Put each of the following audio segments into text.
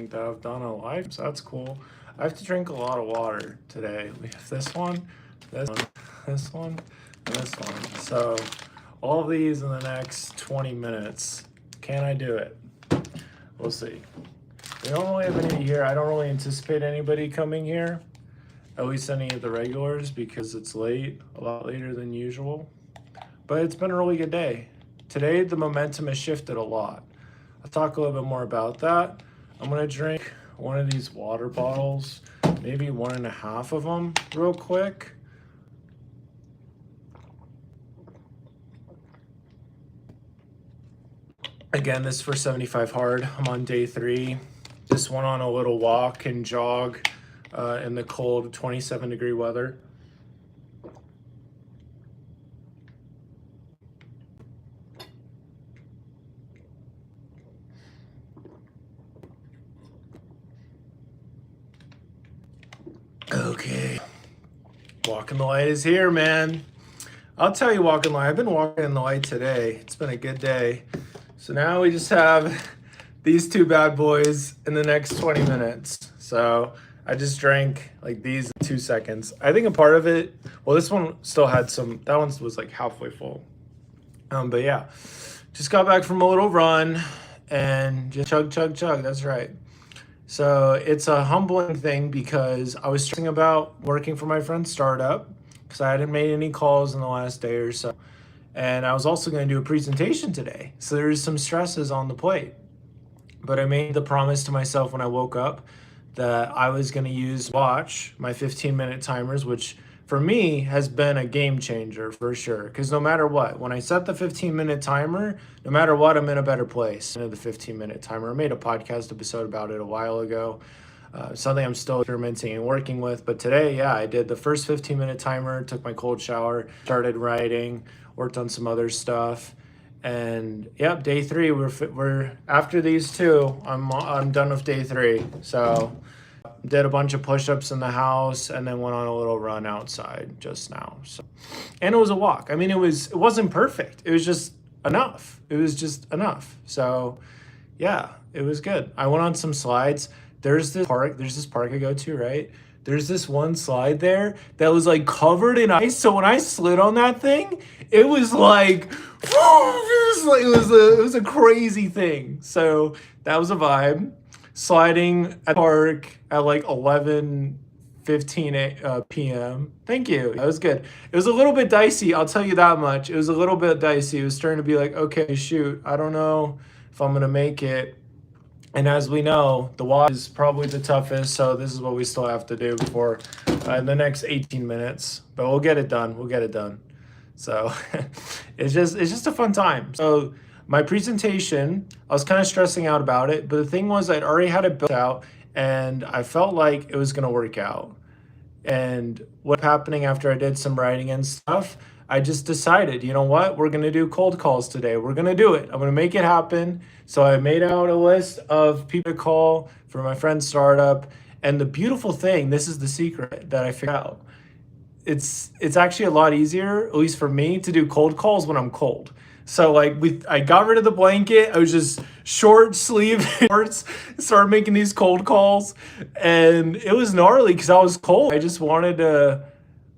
think, that I've done a live, so that's cool. I have to drink a lot of water today. We have this one, this one, this one, and this one. So all of these in the next 20 minutes. Can I do it? We'll see. We don't really have any here. I don't really anticipate anybody coming here, at least any of the regulars, because it's late, a lot later than usual. But it's been a really good day. Today, the momentum has shifted a lot. I'll talk a little bit more about that. I'm gonna drink one of these water bottles, maybe 1.5 of them real quick. Again, this is for 75 hard. I'm on day 3. Just went on a little walk and jog in the cold 27-degree weather. Okay, walking the light is here, man. I'll tell you, walking light. I've been walking in the light today. It's been a good day. So now we just have these two bad boys in the next 20 minutes. So I just drank like these in 2 seconds. I think a part of it, well, this one still had some, that one was like halfway full. But yeah, just got back from a little run and just chug, chug, chug. That's right. So it's a humbling thing because I was thinking about working for my friend's startup because I hadn't made any calls in the last day or so. And I was also going to do a presentation today. So there's some stresses on the plate. But I made the promise to myself when I woke up that I was going to use watch my 15-minute timers, which for me has been a game changer for sure. Because no matter what, when I set the 15-minute timer, no matter what, I'm in a better place. The 15-minute timer. I made a podcast episode about it a while ago. Something I'm still experimenting and working with. But today, yeah, I did the first 15-minute timer, took my cold shower, started writing, worked on some other stuff. And yep, day 3, we're after these two, I'm done with day 3. So did a bunch of push-ups in the house and then went on a little run outside just now. So, and it was a walk. I mean, it wasn't perfect. It was just enough. It was just enough. So yeah, it was good. I went on some slides. There's this park I go to, right? There's this one slide there that was like covered in ice. So when I slid on that thing, it was like, it was a crazy thing. So that was a vibe. Sliding at the park at like 11:15 p.m. Thank you. That was good. It was a little bit dicey. I'll tell you that much. It was a little bit dicey. It was starting to be like, okay, shoot, I don't know if I'm going to make it. And as we know, the watch is probably the toughest, so this is what we still have to do before in the next 18 minutes. But we'll get it done. We'll get it done. So it's just a fun time. So my presentation, I was kind of stressing out about it, but the thing was I'd already had it built out, and I felt like it was going to work out. And what's happening after I did some writing and stuff, I just decided, you know what? We're going to do cold calls today. We're going to do it. I'm going to make it happen. So I made out a list of people to call for my friend's startup. And the beautiful thing, this is the secret that I figured out. It's actually a lot easier, at least for me, to do cold calls when I'm cold. So like I got rid of the blanket. I was just short sleeve shorts, started making these cold calls, and it was gnarly because I was cold. I just wanted to,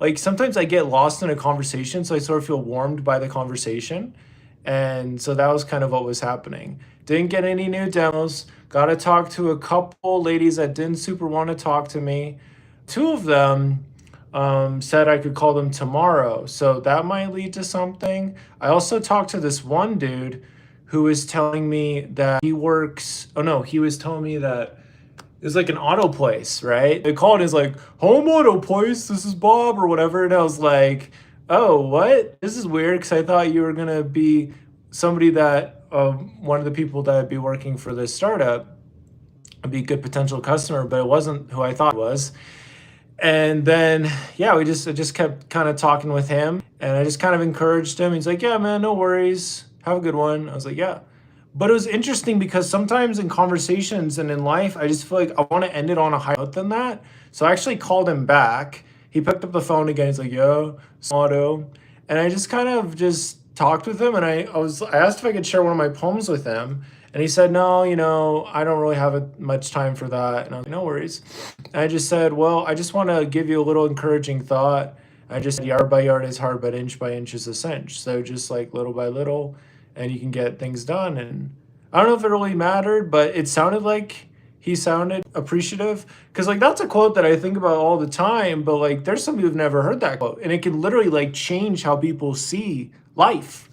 like, sometimes I get lost in a conversation, so I sort of feel warmed by the conversation. And so that was kind of what was happening. Didn't get any new demos. Got to talk to a couple ladies that didn't super want to talk to me. 2 of them said I could call them tomorrow. So that might lead to something. I also talked to this one dude who was telling me that he was telling me that it's like an auto place, right? They called it as like, home auto place, this is Bob or whatever. And I was like, oh, what? This is weird because I thought you were going to be somebody that, one of the people that would be working for this startup would be a good potential customer, but it wasn't who I thought it was. And then, yeah, I just kept kind of talking with him, and I just kind of encouraged him. He's like, yeah, man, no worries. Have a good one. I was like, yeah. But it was interesting because sometimes in conversations and in life, I just feel like I want to end it on a higher note than that. So I actually called him back. He picked up the phone again. He's like, yo, auto. And I just kind of just talked with him, and I asked if I could share one of my poems with him. And he said, no, I don't really have much time for that. And I was like, no worries. And I just said, well, I just want to give you a little encouraging thought. I just said, yard by yard is hard, but inch by inch is a cinch. So just like little by little, and you can get things done. And I don't know if it really mattered, but it sounded like he sounded appreciative. Because like that's a quote that I think about all the time, but like there's some people who've never heard that quote. And it can literally like change how people see life.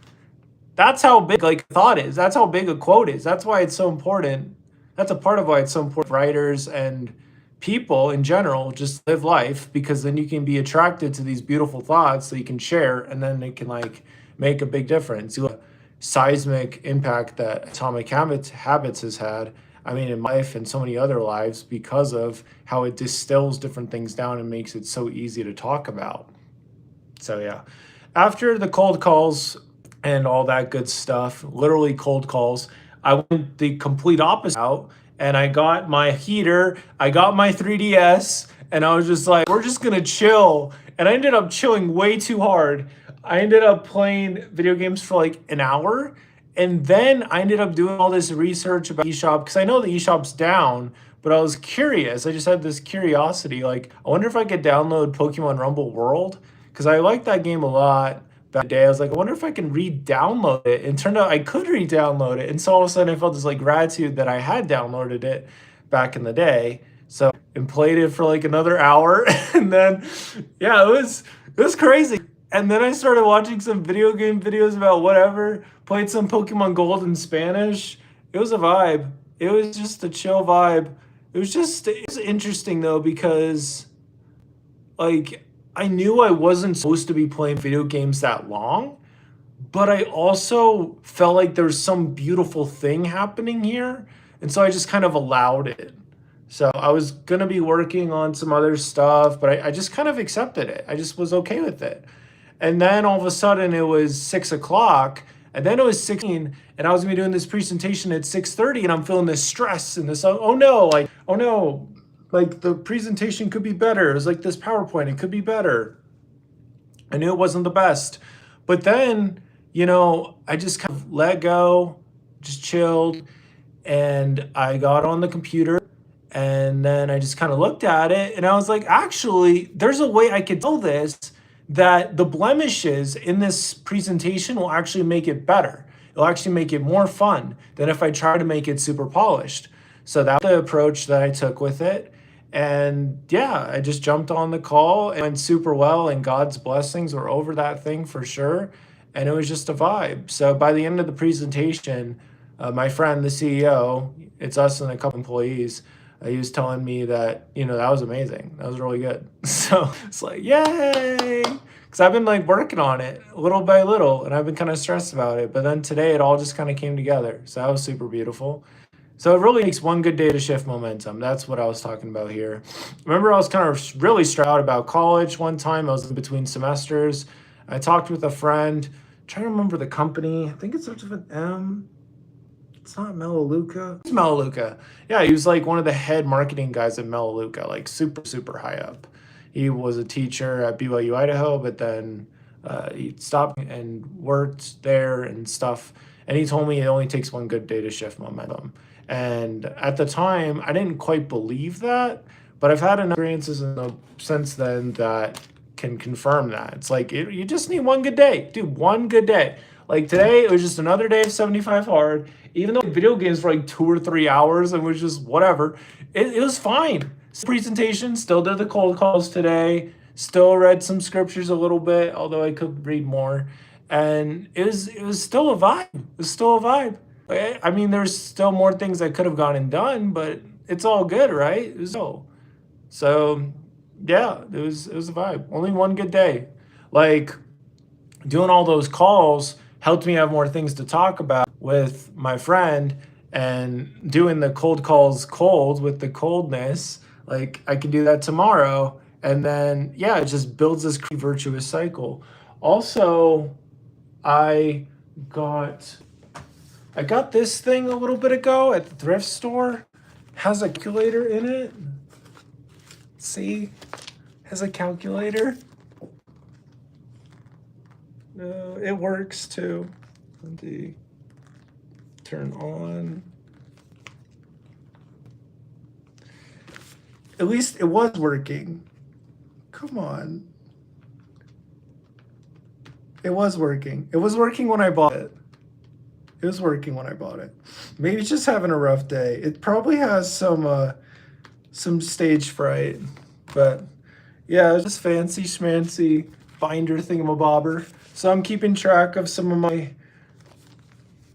That's how big like thought is. That's how big a quote is. That's why it's so important. That's a part of why it's so important for writers and people in general just live life, because then you can be attracted to these beautiful thoughts that you can share, and then it can like make a big difference. You look, seismic impact that atomic habits has had, I mean, in my life and so many other lives, because of how it distills different things down and makes it so easy to talk about. So yeah, after the cold calls and all that good stuff, literally cold calls, I went the complete opposite out, and I got my heater, I got my 3DS, and I was just like, we're just gonna chill. And I ended up chilling way too hard. I ended up playing video games for like an hour, and then I ended up doing all this research about eShop, because I know the eShop's down, but I was curious. I just had this curiosity, like, I wonder if I could download Pokemon Rumble World, because I like that game a lot. That day I was like, I wonder if I can re-download it. And it turned out I could re-download it. And so all of a sudden I felt this like gratitude that I had downloaded it back in the day. So and played it for like another hour. And then yeah, it was crazy. And then I started watching some video game videos about whatever, played some Pokemon Gold in Spanish. It was a vibe. It was just a chill vibe. It was interesting though, because like I knew I wasn't supposed to be playing video games that long, but I also felt like there's some beautiful thing happening here. And so I just kind of allowed it. So I was going to be working on some other stuff, but I just kind of accepted it. I just was okay with it. And then all of a sudden it was 6 o'clock, and then it was 16, and I was gonna be doing this presentation at 6:30, and I'm feeling this stress and this, oh no, like, oh no, like the presentation could be better. It was like this PowerPoint, it could be better. I knew it wasn't the best. But then, I just kind of let go, just chilled, and I got on the computer, and then I just kind of looked at it, and I was like, actually, there's a way I could tell this, that the blemishes in this presentation will actually make it better. It'll actually make it more fun than if I try to make it super polished. So that's the approach that I took with it. And yeah, I just jumped on the call. It went super well, and God's blessings were over that thing for sure. And it was just a vibe. So by the end of the presentation, my friend, the CEO, it's us and a couple employees, he was telling me that, that was amazing. That was really good. So it's like, yay! Because I've been like working on it little by little, and I've been kind of stressed about it. But then today it all just kind of came together. So that was super beautiful. So it really takes one good day to shift momentum. That's what I was talking about here. Remember, I was kind of really stressed out about college one time. I was in between semesters. I talked with a friend. I'm trying to remember the company. I think it starts with an M. It's not Melaleuca. It's Melaleuca. Yeah, he was like one of the head marketing guys at Melaleuca, like super, super high up. He was a teacher at BYU, Idaho, but then he stopped and worked there and stuff. And he told me it only takes one good day to shift momentum. And at the time, I didn't quite believe that, but I've had enough experiences since then that can confirm that. It's like, you just need one good day. Dude, one good day. Like today, it was just another day of 75 hard. Even though video games for like 2 or 3 hours and was just whatever, it was fine. Presentation, still did the cold calls today, still read some scriptures a little bit, although I could read more. And it was still a vibe. It was still a vibe. I mean, there's still more things I could have gone and done, but it's all good, right? It was so yeah, it was a vibe. Only one good day. Like doing all those calls helped me have more things to talk about with my friend, and doing the cold calls cold with the coldness. Like I can do that tomorrow. And then, yeah, it just builds this virtuous cycle. Also, I got this thing a little bit ago at the thrift store. Has a calculator in it. See? Has a calculator. No, it works too. Let me turn on. At least it was working. Come on. It was working. It was working when I bought it. It was working when I bought it. Maybe it's just having a rough day. It probably has some stage fright, but yeah, it's just fancy schmancy binder thingamabobber. So I'm keeping track of some of my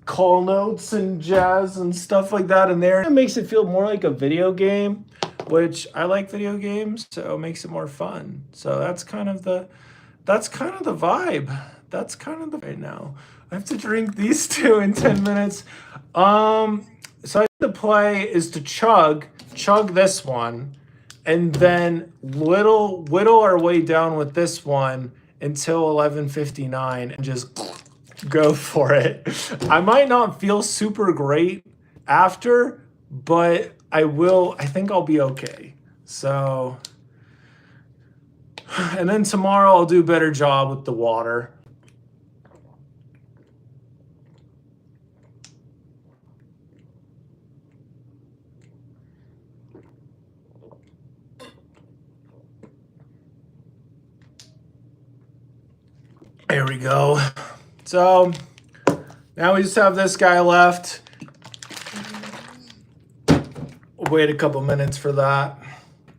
call notes and jazz and stuff like that in there. It makes it feel more like a video game, which I like video games, so it makes it more fun. So that's kind of the vibe. That's kind of the right now. I have to drink these two in 10 minutes. So the play is to chug this one, and then whittle our way down with this one until 11:59 and just go for it. I might not feel super great after, but I think I'll be okay. So, and then tomorrow I'll do a better job with the water. There we go. So now we just have this guy left. Wait a couple minutes for that.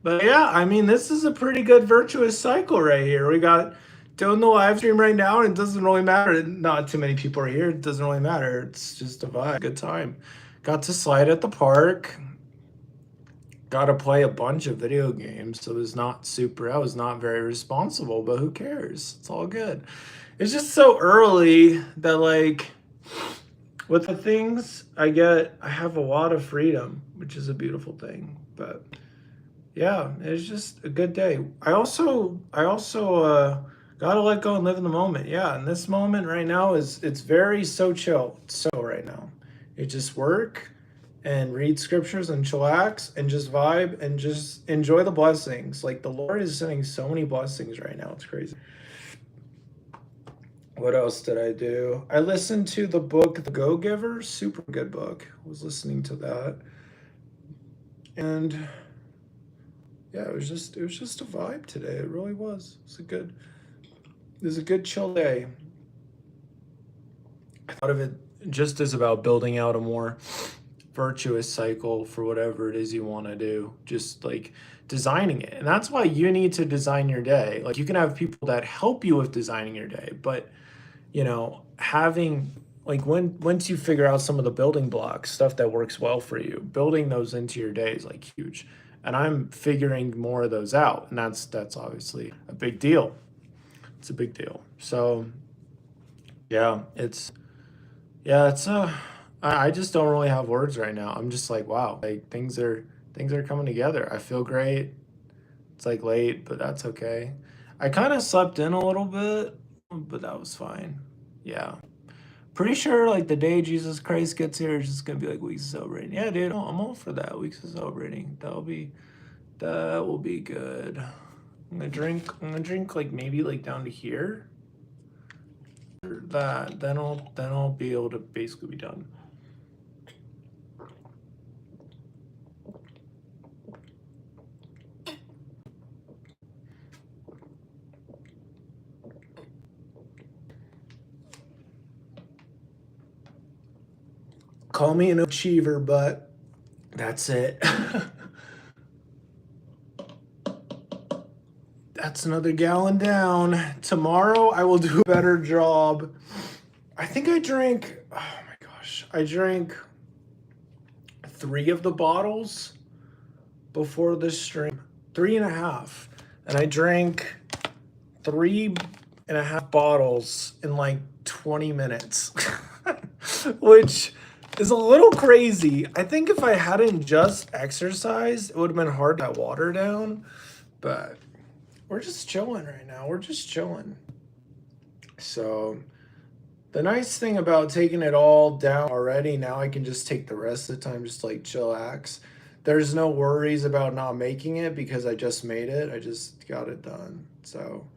But yeah, I mean, this is a pretty good virtuous cycle right here. We got doing the live stream right now, and it doesn't really matter. Not too many people are here. It doesn't really matter. It's just a vibe. Good time. Got to slide at the park. Got to play a bunch of video games. So it was I was not very responsible, but who cares? It's all good. It's just so early that, like, with the things I have a lot of freedom, which is a beautiful thing. But yeah, it's just a good day. I also gotta let go and live in the moment. Yeah, and this moment right now it's very so chill. It's so right now. It just work and read scriptures and chillax and just vibe and just enjoy the blessings. Like, the Lord is sending so many blessings right now. It's crazy. What else did I do? I listened to the book The Go-Giver, super good book. I was listening to that. And yeah, it was just a vibe today. It really was. It was a good chill day. I thought of it just as about building out a more virtuous cycle for whatever it is you want to do. Just like designing it. And that's why you need to design your day. Like, you can have people that help you with designing your day, but having, like, once you figure out some of the building blocks, stuff that works well for you, building those into your day is like huge. And I'm figuring more of those out, and that's obviously a big deal. It's a big deal. So yeah, I just don't really have words right now. I'm just like, wow, like things are coming together. I feel great. It's like late, but that's okay. I kind of slept in a little bit, but that was fine. Yeah. Pretty sure, like, the day Jesus Christ gets here is just gonna be like weeks of celebrating. Yeah, dude, I'm all for that. Weeks of celebrating. That will be good. I'm gonna drink like maybe like down to here. That then I'll be able to basically be done. Call me an achiever, but that's it. That's another gallon down. Tomorrow I will do a better job. I think I drank 3 of the bottles before this stream. 3.5. And I drank 3.5 bottles in like 20 minutes. Which is a little crazy. I think if I hadn't just exercised, it would have been hard to get water down. But we're just chilling right now. We're just chilling. So the nice thing about taking it all down already, now I can just take the rest of the time just like chillax. There's no worries about not making it because I just made it. I just got it done. So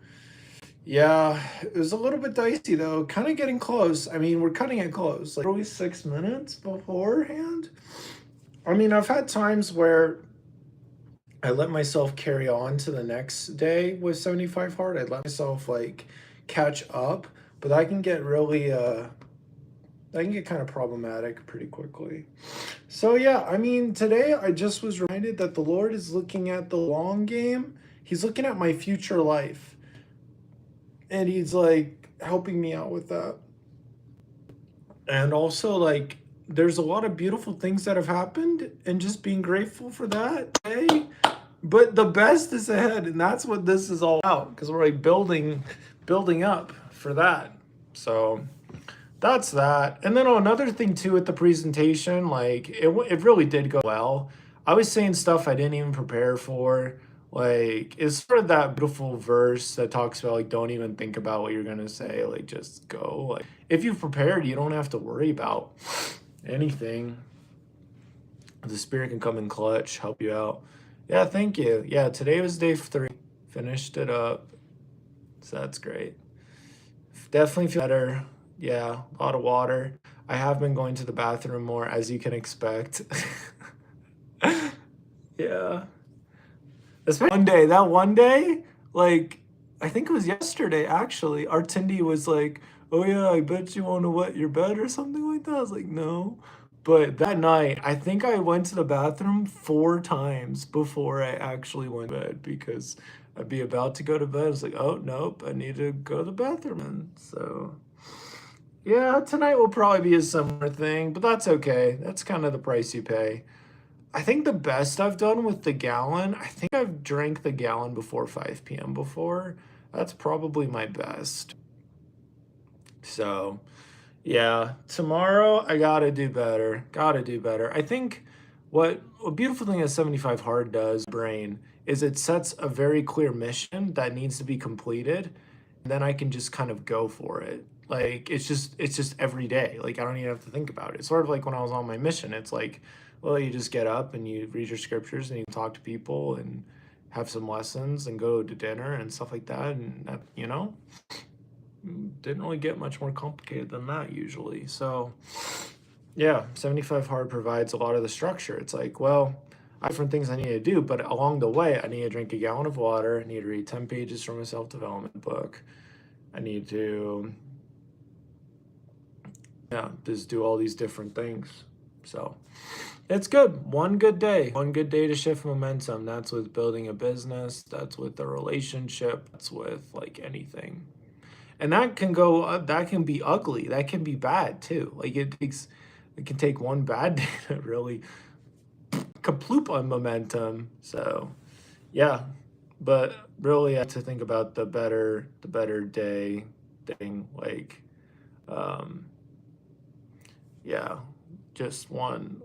yeah, it was a little bit dicey though. Kind of getting close. I mean, we're cutting it close. Like, are we 6 minutes beforehand? I mean, I've had times where I let myself carry on to the next day with 75 hard. I let myself like catch up, but that can get kind of problematic pretty quickly. So yeah, I mean, today I just was reminded that the Lord is looking at the long game. He's looking at my future life, and he's like helping me out with that. And also like there's a lot of beautiful things that have happened and just being grateful for that. Hey, but the best is ahead, and that's what this is all about because we're like building up for that. So that's that. And then another thing too with the presentation, like it really did go well. I was saying stuff I didn't even prepare for. Like it's sort of that beautiful verse that talks about like don't even think about what you're gonna say. Like just go. Like if you've prepared, you don't have to worry about anything. The spirit can come in clutch, help you out. Yeah, thank you. Yeah, today was day 3. Finished it up. So that's great. Definitely feel better. Yeah, a lot of water. I have been going to the bathroom more, as you can expect. Yeah. Especially that one day, like, I think it was yesterday, actually. Our Tindy was like, oh yeah, I bet you want to wet your bed or something like that. I was like, no. But that night, I think I went to the bathroom 4 times before I actually went to bed because I'd be about to go to bed. I was like, oh, nope, I need to go to the bathroom. And so, yeah, tonight will probably be a similar thing, but that's okay. That's kind of the price you pay. I think the best I've done with the gallon, I think I've drank the gallon before 5 p.m. before. That's probably my best. So, yeah, tomorrow I gotta do better. Gotta do better. I think what a beautiful thing that 75 hard does, brain, is it sets a very clear mission that needs to be completed, and then I can just kind of go for it. Like it's just every day. Like I don't even have to think about it. It's sort of like when I was on my mission. It's like, well, you just get up and you read your scriptures and you talk to people and have some lessons and go to dinner and stuff like that. And that, didn't really get much more complicated than that usually. So yeah, 75 hard provides a lot of the structure. It's like, well, I have different things I need to do, but along the way, I need to drink a gallon of water. I need to read 10 pages from a self-development book. I need to, yeah, just do all these different things. So it's good. One good day. One good day to shift momentum. That's with building a business. That's with a relationship. That's with like anything. And that can that can be ugly. That can be bad too. Like it can take one bad day to really kaploop on momentum. So yeah, but really I have to think about the better day thing. Like, um, yeah, just one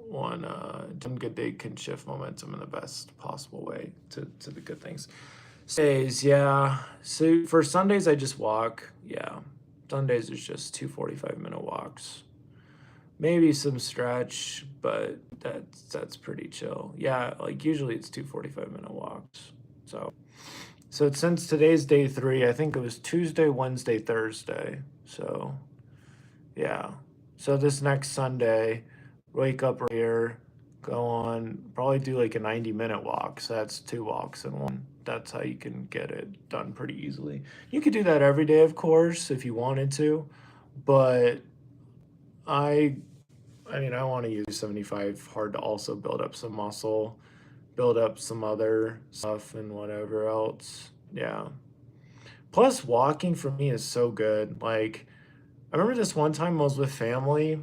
good day can shift momentum in the best possible way to the good things. Days, yeah. So for Sundays, I just walk. Yeah. Sundays is just 2 45-minute walks. Maybe some stretch, but that's pretty chill. Yeah, like usually it's 2 45-minute walks. So since today's day 3, I think it was Tuesday, Wednesday, Thursday. So yeah. So this next Sunday, wake up earlier, go on, probably do like a 90-minute walk. So that's 2 walks in one. That's how you can get it done pretty easily. You could do that every day, of course, if you wanted to, but I I mean, I want to use 75 hard to also build up some muscle, build up some other stuff and whatever else. Yeah. Plus walking for me is so good. Like I remember this one time I was with family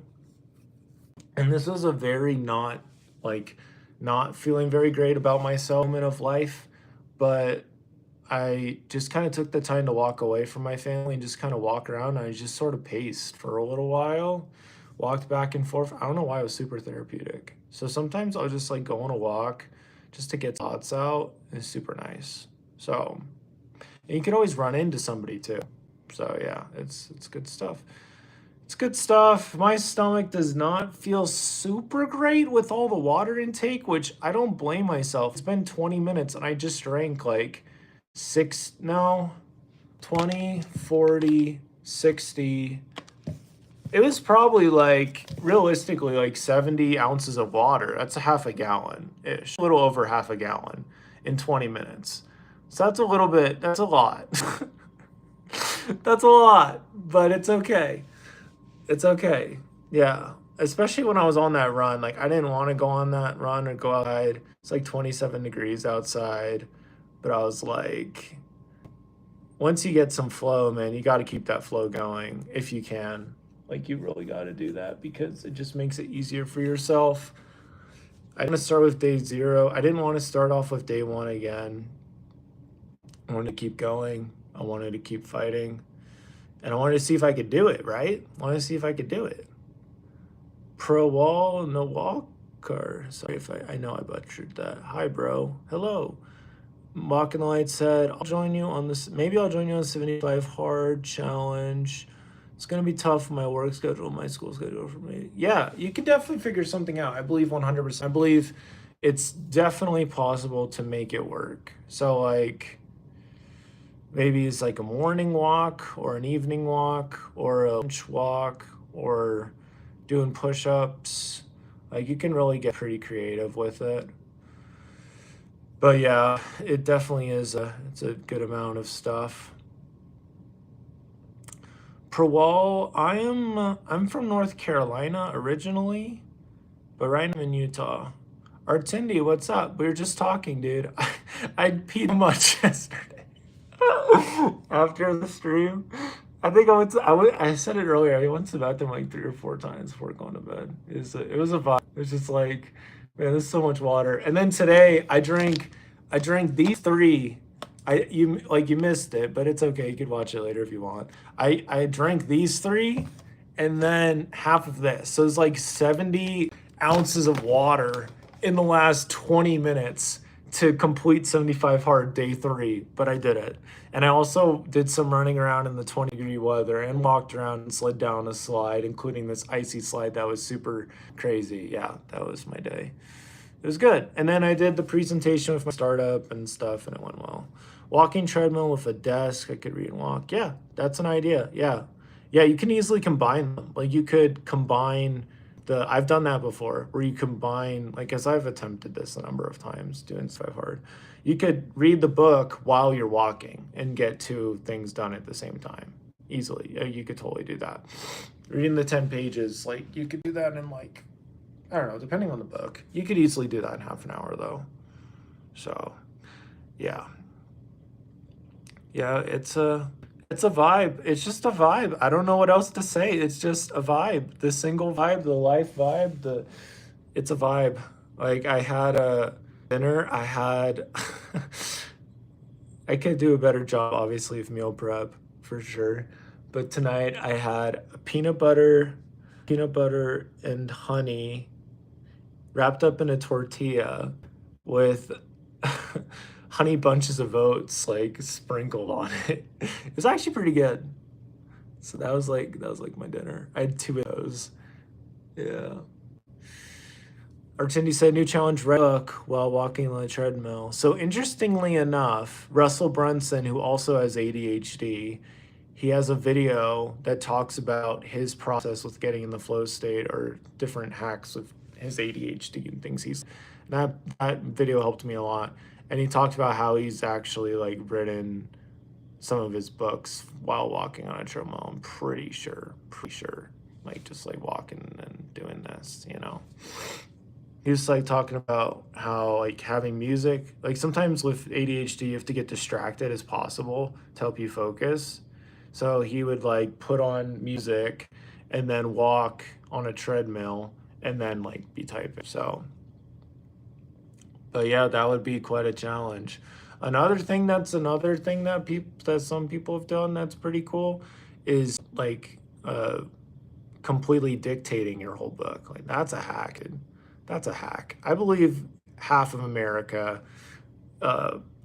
and this was a very like not feeling very great about myself moment of life, but I just kind of took the time to walk away from my family and just kind of walk around. And I just sort of paced for a little while, walked back and forth. I don't know why it was super therapeutic. So sometimes I'll just like go on a walk just to get thoughts out. It's super nice. So, and you can always run into somebody too. So yeah, it's good stuff. It's good stuff. My stomach does not feel super great with all the water intake, which I don't blame myself. It's been 20 minutes and I just drank like 6, no, 20, 40, 60. It was probably like realistically like 70 ounces of water. That's a half a gallon ish, a little over half a gallon. in 20 minutes. So that's a little bit, that's a lot. That's a lot, but it's okay. It's okay. Yeah. Especially when I was on that run. Like, I didn't want to go on that run or go outside. It's like 27 degrees outside. But I was like, once you get some flow, man, you got to keep that flow going if you can. Like, you really got to do that because it just makes it easier for yourself. I'm going to start with day 0. I didn't want to start off with day 1 again. I wanted to keep going. I wanted to keep fighting. And I wanted to see if I could do it, right? I wanted to see if I could do it. Pro wall, no walker. Sorry if I know I butchered that. Hi, bro. Hello. Walking the Light said, I'll join you on this. Maybe I'll join you on 75 hard challenge. It's going to be tough for my work schedule, my school schedule for me. Yeah, you can definitely figure something out. I believe 100%. I believe it's definitely possible to make it work. So, like, maybe it's like a morning walk or an evening walk or a lunch walk or doing push-ups. Like, you can really get pretty creative with it. But yeah, it definitely is it's a good amount of stuff. Prawal, I'm from North Carolina originally, but right now I'm in Utah. Artindi, what's up? We were just talking, dude. I peed much yesterday after the stream. I think I said it earlier. I went to the bathroom like 3 or 4 times before going to bed. It was a vibe. It was just like, man, there's so much water. And then today I drank these 3. You missed it, but it's okay. You could watch it later if you want. I drank these 3 and then half of this. So it's like 70 ounces of water in the last 20 minutes to complete 75 hard day 3, but I did it. And I also did some running around in the 20-degree weather and walked around and slid down a slide, including this icy slide that was super crazy. Yeah, that was my day. It was good. And then I did the presentation with my startup and stuff, and it went well. Walking treadmill with a desk, I could read and walk. Yeah, that's an idea. Yeah. Yeah, you can easily combine them. Like, you could combine I've done that before, where you combine, like, as I've attempted this a number of times, doing stuff hard. You could read the book while you're walking and get 2 things done at the same time, easily. You could totally do that. Reading the 10 pages, like, you could do that in, like, I don't know, depending on the book. You could easily do that in half an hour, though. So, yeah. Yeah, it's a vibe. It's just a vibe. I don't know what else to say. It's just a vibe. The single vibe, the life vibe, it's a vibe. Like, I had a dinner. I could do a better job, obviously, of meal prep, for sure. But tonight I had a peanut butter and honey wrapped up in a tortilla with honey bunches of oats like sprinkled on it. It was actually pretty good. So that was like my dinner. I had 2 of those. Yeah. Artindi said new challenge, read a book while walking on the treadmill. So interestingly enough, Russell Brunson, who also has ADHD, he has a video that talks about his process with getting in the flow state or different hacks with his ADHD and things that video helped me a lot. And he talked about how he's actually like written some of his books while walking on a treadmill. I'm pretty sure, like just like walking and doing this, you know. He was like talking about how like having music, like sometimes with ADHD you have to get distracted as possible to help you focus. So he would like put on music and then walk on a treadmill and then like be typing. So, but yeah, that would be quite a challenge. Another thing that some people have done that's pretty cool is like completely dictating your whole book. Like, that's a hack. That's a hack. I believe half of America,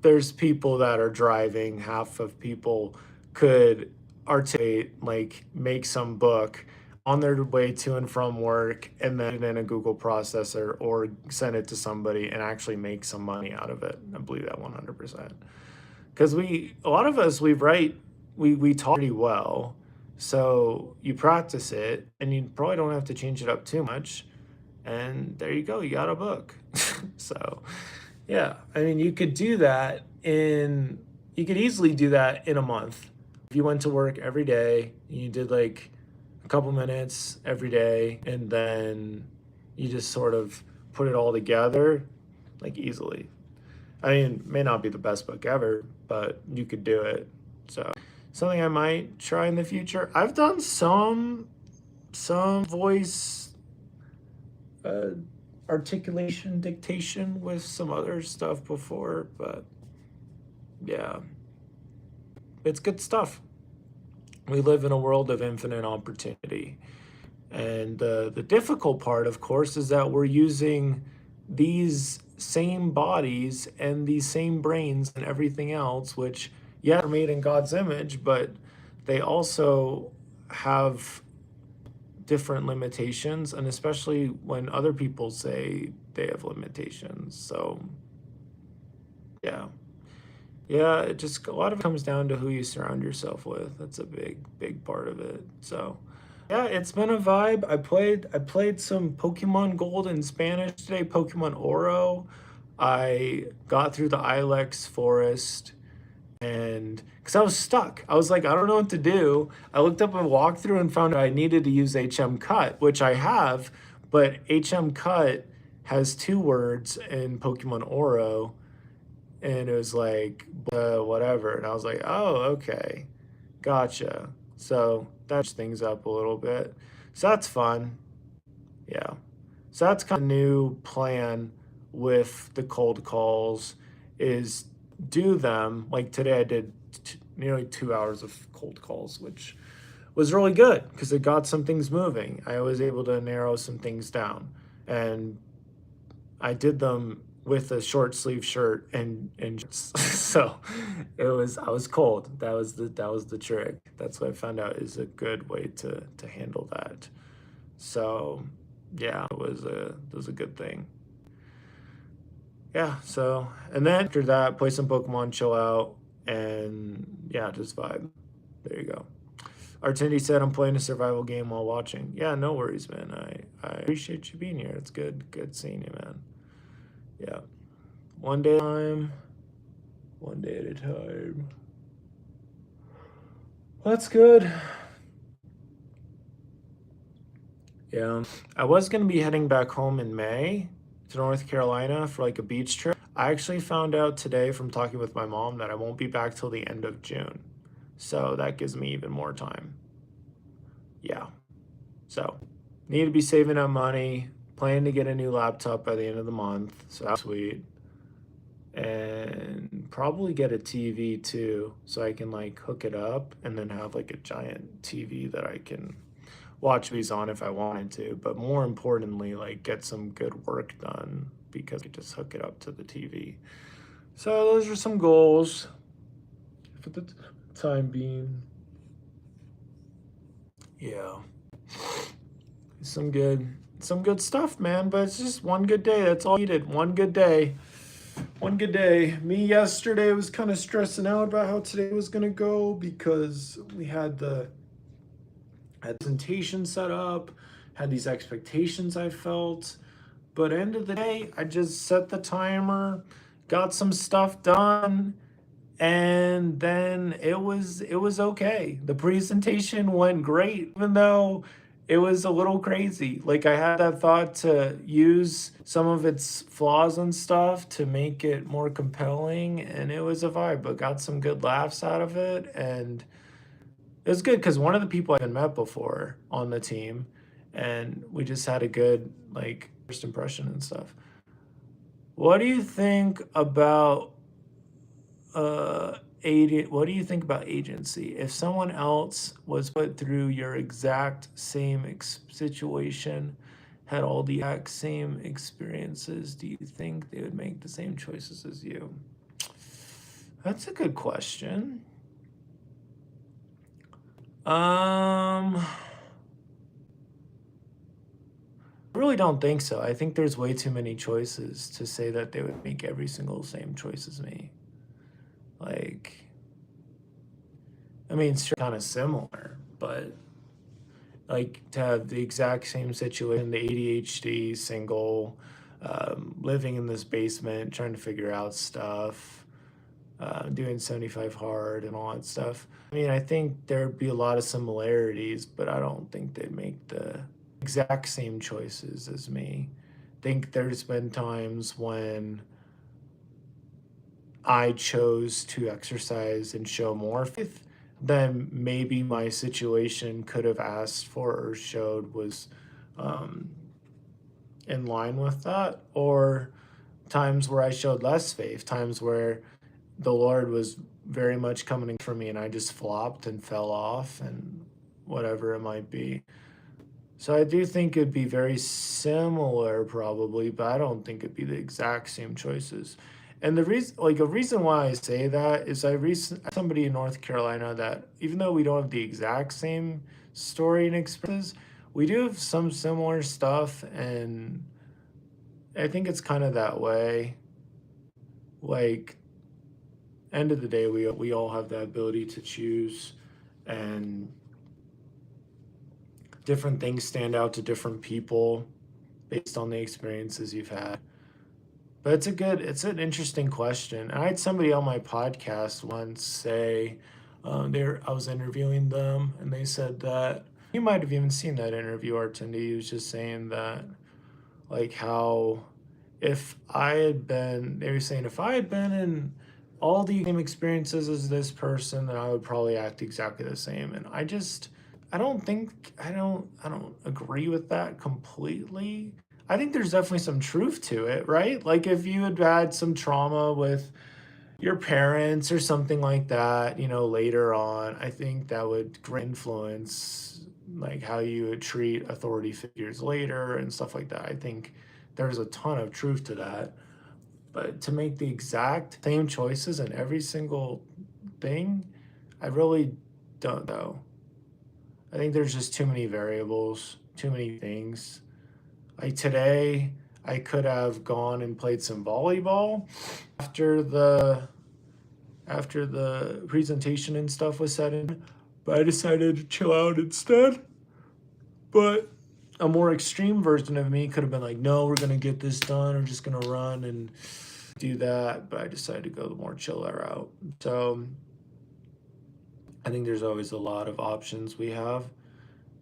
there's people that are driving, half of people could articulate, like make some book on their way to and from work and then in a Google processor or send it to somebody and actually make some money out of it. I believe that 100%. Because a lot of us, we talk pretty well. So you practice it and you probably don't have to change it up too much. And there you go, you got a book. So Yeah, I mean, you could easily do that in a month. If you went to work every day, you did like a couple minutes every day, and then you just sort of put it all together, like easily. I mean, it may not be the best book ever, but you could do it. So, something I might try in the future. I've done some voice uh, articulation dictation with some other stuff before, but yeah, it's good stuff. We live in a world of infinite opportunity. And the difficult part, of course, is that we're using these same bodies and these same brains and everything else, which, yeah, are made in God's image, but they also have different limitations, and especially when other people say they have limitations. So, yeah. Yeah, it just a lot of it comes down to who you surround yourself with. That's a big part of it. So, yeah, it's been a vibe. I played some Pokemon Gold in Spanish today, Pokemon Oro. I got through the Ilex Forest and because I was stuck. I was like, I don't know what to do. I looked up a walkthrough and found out I needed to use HM Cut, which I have, but HM Cut has two words in Pokemon Oro, and it was like whatever, and I was like, oh, okay, gotcha. So that changed things up a little bit, so that's fun. Yeah, so that's kind of new plan with the cold calls, is do them like today. I did nearly 2 hours of cold calls, which was really good because it got some things moving. I was able to narrow some things down, and I did them with a short sleeve shirt and so I was cold. That was the trick. That's what I found out is a good way to handle that. So yeah, it was a good thing. Yeah, so and then after that, play some Pokemon, chill out, and yeah, just vibe. There you go. Artindi said I'm playing a survival game while watching. Yeah, no worries, man. I appreciate you being here. It's good seeing you, man. Yeah. One day at a time, one day at a time. That's good. Yeah. I was going to be heading back home in May to North Carolina for like a beach trip. I actually found out today from talking with my mom that I won't be back till the end of June. So that gives me even more time. Yeah. So need to be saving up money, planning to get a new laptop by the end of the month. So that's sweet. And probably get a TV too, so I can like hook it up and then have like a giant TV that I can watch these on if I wanted to. But more importantly, like get some good work done because I just hook it up to the TV. So those are some goals for the time being. Yeah. Some good stuff, man, but it's just one good day. That's all I needed. One good day. One good day. Me yesterday was kind of stressing out about how today was gonna go because we had presentation set up, had these expectations I felt. But end of the day, I just set the timer, got some stuff done, and then it was okay. The presentation went great, even though it was a little crazy. Like I had that thought to use some of its flaws and stuff to make it more compelling, and it was a vibe. But got some good laughs out of it, and it was good because one of the people I had met before on the team, and we just had a good like first impression and stuff. What do you think about what do you think about agency? If someone else was put through your exact same situation, had all the exact same experiences, do you think they would make the same choices as you? That's a good question. I really don't think so. I think there's way too many choices to say that they would make every single same choice as me. Like, I mean, it's kind of similar, but like to have the exact same situation, the ADHD, single, living in this basement, trying to figure out stuff, doing 75 hard and all that stuff. I mean, I think there'd be a lot of similarities, but I don't think they make the exact same choices as me. I think there's been times when I chose to exercise and show more faith than maybe my situation could have asked for or showed was um, in line with that, or times where I showed less faith, times where the Lord was very much coming for me and I just flopped and fell off and whatever it might be. So I do think it'd be very similar probably, but I don't think it'd be the exact same choices. And the reason, like a reason why I say that is somebody in North Carolina that even though we don't have the exact same story and experiences, we do have some similar stuff, and I think it's kind of that way. Like end of the day, we all have the ability to choose, and different things stand out to different people based on the experiences you've had. But it's an interesting question. I had somebody on my podcast once say, I was interviewing them, and they said that you might have even seen that interview, Artindi. He was just saying that, like, how they were saying if I had been in all the same experiences as this person, then I would probably act exactly the same. And I don't agree with that completely. I think there's definitely some truth to it, right? Like if you had had some trauma with your parents or something like that, later on, I think that would influence like how you would treat authority figures later and stuff like that. I think there's a ton of truth to that. But to make the exact same choices in every single thing, I really don't know. I think there's just too many variables, too many things. Like today, I could have gone and played some volleyball after the presentation and stuff was set in, but I decided to chill out instead. But a more extreme version of me could have been like, no, we're gonna get this done. We're just gonna run and do that. But I decided to go the more chiller route. So I think there's always a lot of options we have,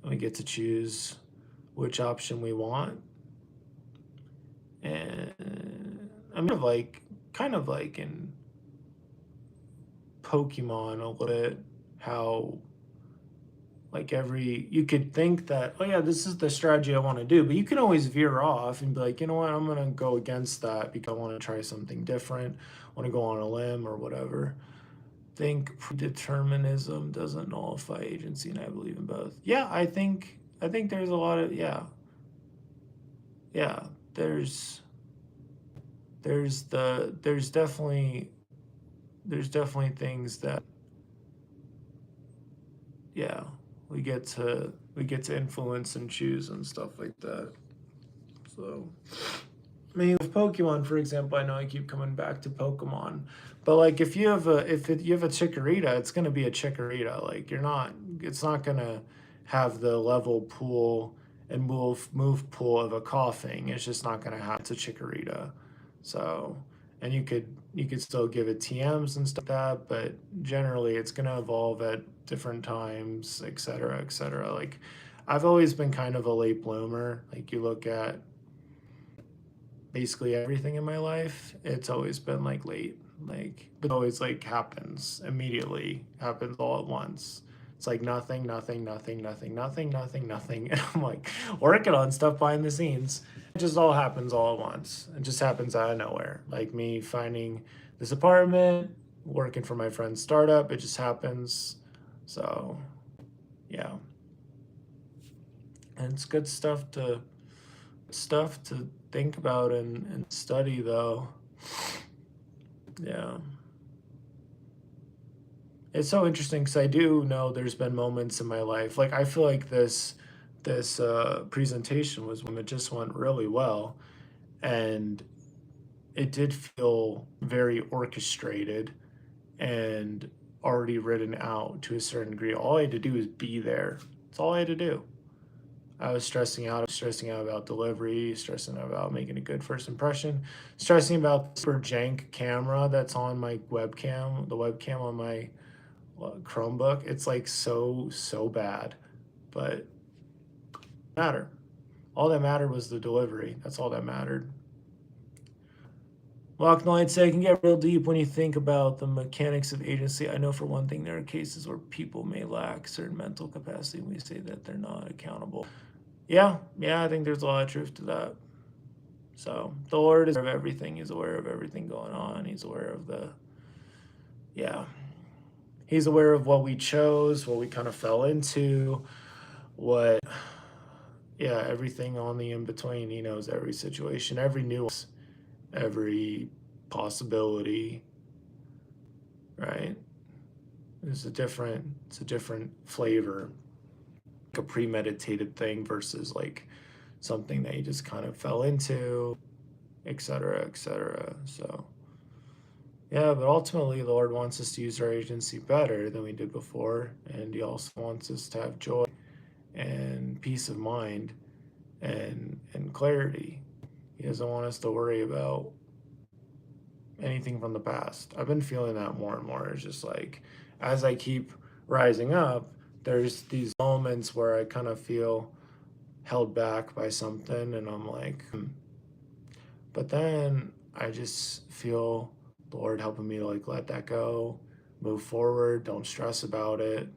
and we get to choose which option we want. And I'm kind of like in Pokemon a little bit, how like you could think that, oh yeah, this is the strategy I want to do, but you can always veer off and be like, you know what, I'm gonna go against that because I want to try something different, I want to go on a limb or whatever. I think predeterminism doesn't nullify agency, and I believe in both. Yeah, I think there's a lot of yeah, there's there's definitely things that yeah, we get to influence and choose and stuff like that. So I mean, with Pokemon, for example, I know I keep coming back to Pokemon, but like if you have a Chikorita, it's gonna be a Chikorita. Like it's not gonna have the level pool and move pool of a coughing. It's just not gonna have. It's a Chikorita. So, and you could still give it TMs and stuff like that, but generally it's gonna evolve at different times, et cetera, et cetera. Like I've always been kind of a late bloomer. Like you look at basically everything in my life, it's always been like late. Like it always like happens immediately, happens all at once. It's like nothing, nothing, nothing, nothing, nothing, nothing, nothing. And I'm like working on stuff behind the scenes. It just all happens all at once. It just happens out of nowhere. Like me finding this apartment, working for my friend's startup, it just happens. So yeah. And it's good stuff to think about and study though. Yeah. It's so interesting because I do know there's been moments in my life. Like I feel like this presentation was when it just went really well, and it did feel very orchestrated and already written out to a certain degree. All I had to do is be there. That's all I had to do. I was stressing out. I was stressing out about delivery, stressing out about making a good first impression, stressing about the super jank camera that's on my webcam, the webcam on my Chromebook. It's like so bad, but matter. All that mattered was the delivery. That's all that mattered. Lock Knight said, it can get real deep when you think about the mechanics of agency. I know for one thing, there are cases where people may lack certain mental capacity and we say that they're not accountable. Yeah, I think there's a lot of truth to that. So the Lord is aware of everything. He's aware of everything going on. He's aware of he's aware of what we chose, what we kind of fell into, everything on the in between. He knows every situation, every nuance, every possibility, right? It's a different flavor, like a premeditated thing versus like something that you just kind of fell into, etc., etc. So, yeah, but ultimately, the Lord wants us to use our agency better than we did before, and He also wants us to have joy and peace of mind and clarity. He doesn't want us to worry about anything from the past. I've been feeling that more and more. It's just like as I keep rising up, there's these moments where I kind of feel held back by something, and I'm like, but then I just feel the Lord helping me to like let that go, move forward, don't stress about it,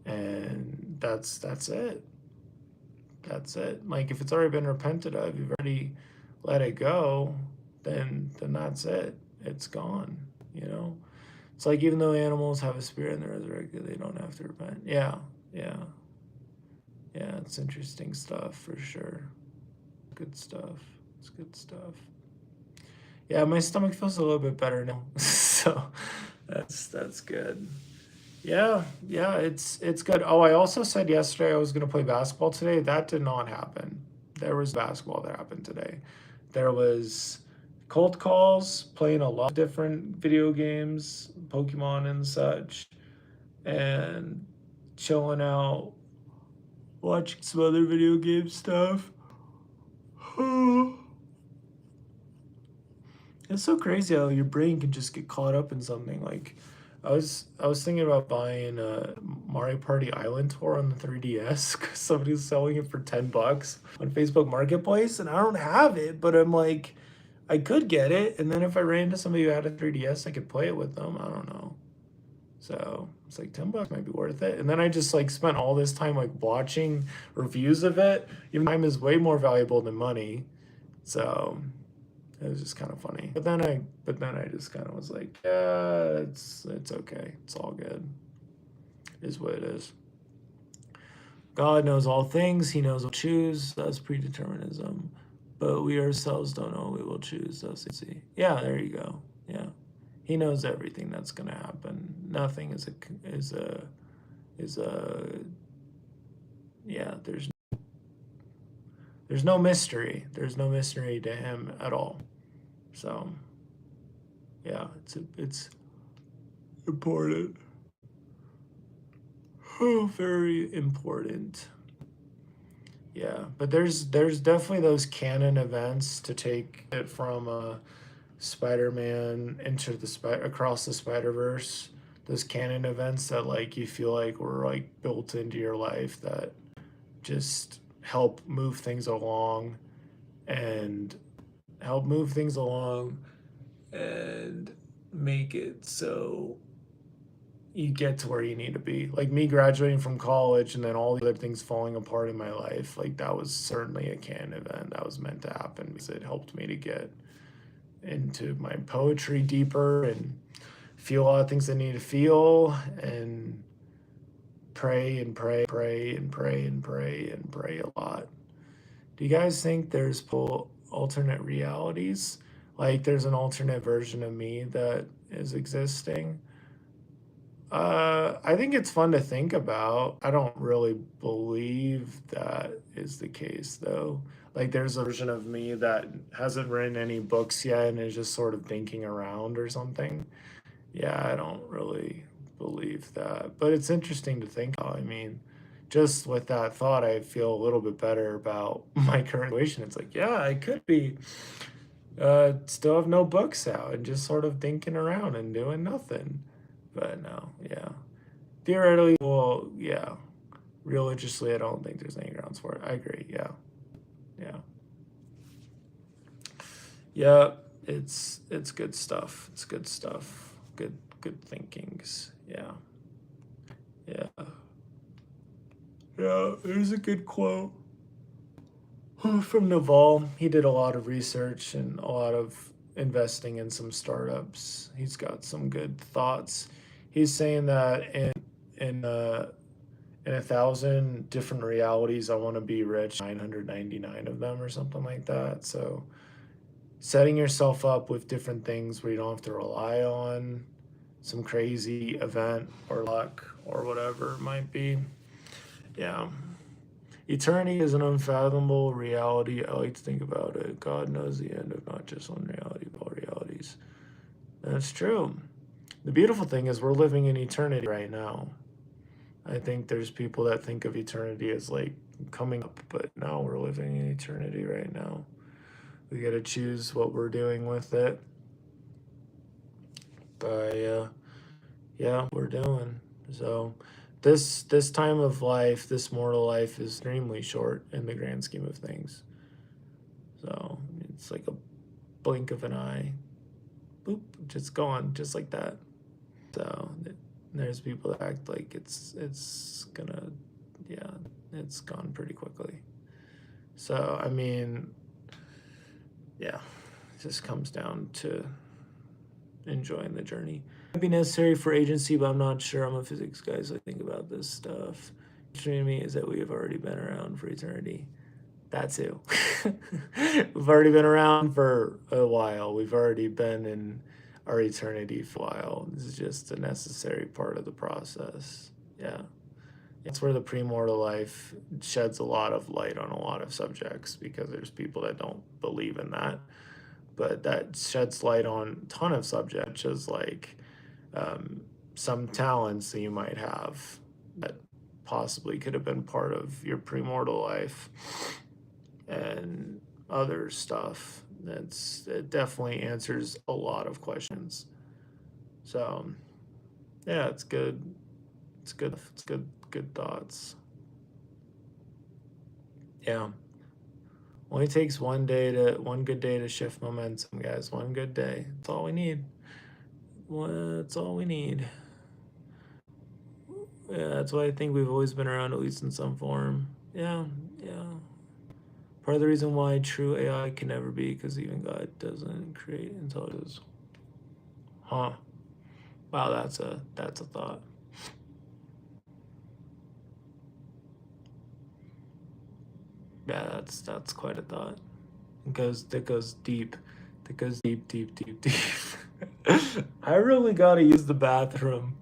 and that's it. That's it. Like if it's already been repented of, you've already let it go, then that's it. It's gone. You know. It's like even though animals have a spirit and they're resurrected, they don't have to repent. Yeah. It's interesting stuff for sure. Good stuff. It's good stuff. Yeah, my stomach feels a little bit better now, so that's good. Yeah, it's good. Oh, I also said yesterday I was gonna play basketball today. That did not happen. There was basketball that happened today. There was cold calls, playing a lot of different video games, Pokemon and such, and chilling out, watching some other video game stuff. It's so crazy how your brain can just get caught up in something. Like, I was thinking about buying a Mario Party Island Tour on the 3DS because somebody's selling it for $10 on Facebook Marketplace, and I don't have it, but I'm like, I could get it, and then if I ran into somebody who had a 3DS, I could play it with them. I don't know. So it's like $10 might be worth it. And then I just like spent all this time like watching reviews of it. Even time is way more valuable than money. So it was just kind of funny. But then I just kind of was like, yeah, it's okay. It's all good. It is what it is. God knows all things. He knows what we'll choose. That's predeterminism. But we ourselves don't know what we will choose. That's easy. Yeah, there you go. Yeah. He knows everything that's gonna happen. Nothing is a yeah, there's no mystery. There's no mystery to him at all. So yeah, it's important. Oh, very important. Yeah, but there's definitely those canon events to take it from Spider-Man into across the Spider-Verse. Those canon events that like you feel like were like built into your life that just help move things along and help move things along and make it so you get to where you need to be. Like me graduating from college and then all the other things falling apart in my life, like that was certainly a canon event that was meant to happen because it helped me to get into my poetry deeper and feel a lot of things I need to feel and pray and pray, pray and pray and pray and pray a lot. Do you guys think there's alternate realities? Like there's an alternate version of me that is existing? I think it's fun to think about. I don't really believe that is the case though. Like there's a version of me that hasn't written any books yet and is just sort of thinking around or something. Yeah, I don't really believe that. But it's interesting to think about. I mean, just with that thought, I feel a little bit better about my current situation. It's like, yeah, I could be still have no books out and just sort of thinking around and doing nothing. But no, yeah. Theoretically, well, yeah. Religiously, I don't think there's any grounds for it. I agree, yeah. Yeah. Yeah, it's good stuff. It's good stuff. Good thinkings. Yeah. Yeah. Yeah, there's a good quote from Naval. He did a lot of research and a lot of investing in some startups. He's got some good thoughts. He's saying that in uh in 1,000 different realities, I want to be rich 999 of them or something like that. So setting yourself up with different things where you don't have to rely on some crazy event or luck or whatever it might be. Yeah. Eternity is an unfathomable reality. I like to think about it. God knows the end of not just one reality, but all realities. That's true. The beautiful thing is we're living in eternity right now. I think there's people that think of eternity as like coming up, but no, we're living in eternity right now. We got to choose what we're doing with it. But yeah, we're doing. So this time of life, this mortal life is extremely short in the grand scheme of things. So it's like a blink of an eye. Boop, just gone, just like that. So there's people that act like it's gonna, yeah, it's gone pretty quickly. So I mean, yeah, it just comes down to enjoying the journey. It might be necessary for agency, but I'm not sure. I'm a physics guy, so I think about this stuff. Interesting to me is that we have already been around for eternity. That too. We've already been around for a while. We've already been in our eternity for a while. This is just a necessary part of the process. Yeah. It's where the premortal life sheds a lot of light on a lot of subjects because there's people that don't believe in that. But that sheds light on a ton of subjects, as like some talents that you might have that possibly could have been part of your premortal life and other stuff. It definitely answers a lot of questions. So yeah, it's good. It's good. It's good thoughts. Yeah. Only takes one good day to shift momentum, guys. One good day. That's all we need. That's all we need. Yeah, that's why I think we've always been around, at least in some form. Yeah, yeah. Part of the reason why true AI can never be, because even God doesn't create intelligence. Huh. Wow, that's a thought. Yeah, that's quite a thought. That goes deep. That goes deep, deep, deep, deep. I really gotta use the bathroom.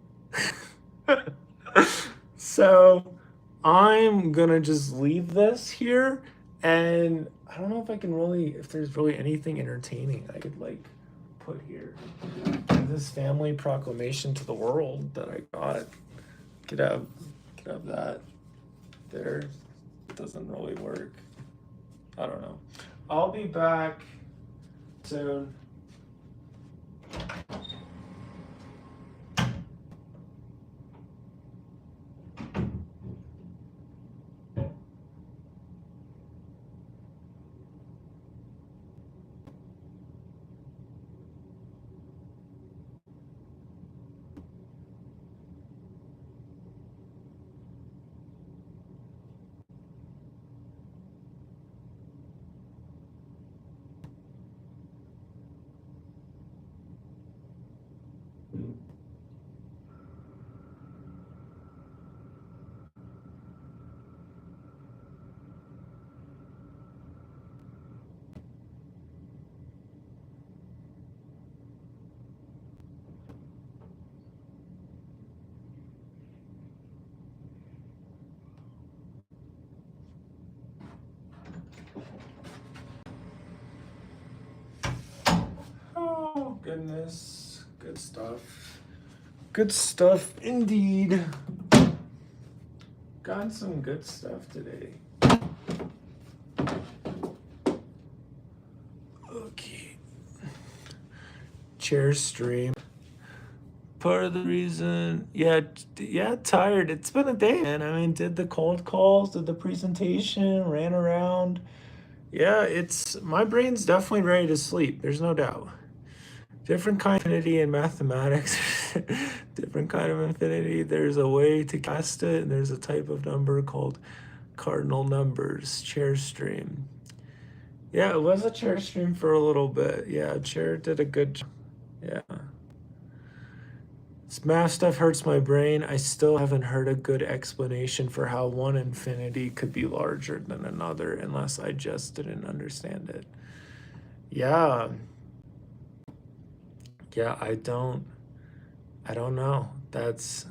So I'm gonna just leave this here, and I don't know if there's really anything entertaining I could like put here. This family proclamation to the world that I got. Could have that there. It doesn't really work. I don't know. I'll be back soon. Oh, goodness. Good stuff. Good stuff indeed. got some good stuff today. Okay. Chair stream. Part of the reason, yeah, tired. It's been a day, man. I mean, did the cold calls, did the presentation, ran around. Yeah, my brain's definitely ready to sleep. There's no doubt. Different kind of infinity in mathematics. Different kind of infinity. There's a way to cast it, and there's a type of number called cardinal numbers. Chair stream. Yeah, it was a chair stream for a little bit. Yeah, chair did a good job. Yeah. This math stuff hurts my brain. I still haven't heard a good explanation for how one infinity could be larger than another unless I just didn't understand it. Yeah. Yeah, I don't know. That's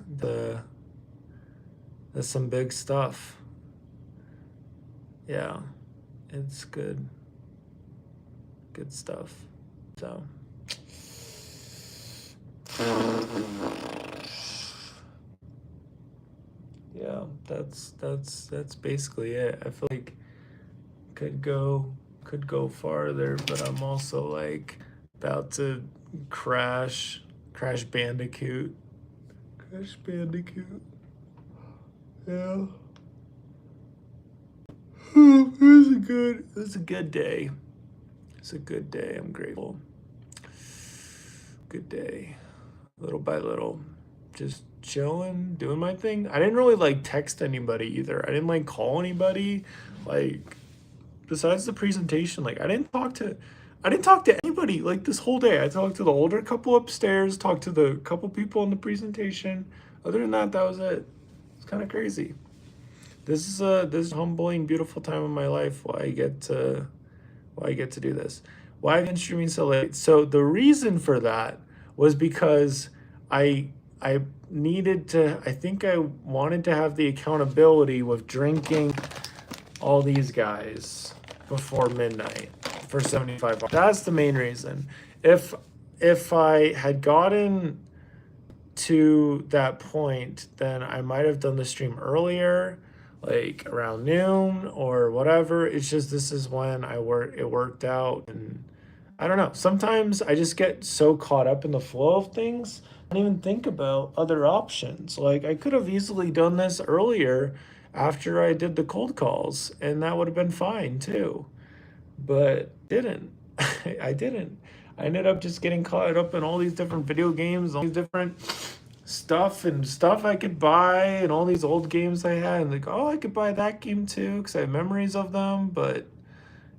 some big stuff. Yeah. It's good. Good stuff. So yeah, that's basically it. I feel like could go farther, but I'm also like about to crash Bandicoot. Crash Bandicoot. Yeah. It was a good day. It's a good day. I'm grateful. Good day. Little by little. Just chilling, doing my thing. I didn't really like text anybody either. I didn't like call anybody. Like, besides the presentation, like I didn't talk to anybody like this whole day. I talked to the older couple upstairs, talked to the couple people in the presentation. Other than that, that was it. It's kind of crazy. This is a humbling, beautiful time of my life why I get to do this. Why I've been streaming so late. So the reason for that was because I needed to, I think I wanted to have the accountability with drinking all these guys before midnight for 75 hours. That's the main reason. If I had gotten to that point, then I might have done the stream earlier, like around noon or whatever. It's just this is when it worked out, and I don't know. Sometimes I just get so caught up in the flow of things, I don't even think about other options. Like I could have easily done this earlier after I did the cold calls, and that would have been fine too. But didn't. I didn't. I ended up just getting caught up in all these different video games, all these different stuff I could buy, and all these old games I had, and like, oh, I could buy that game too because I have memories of them, but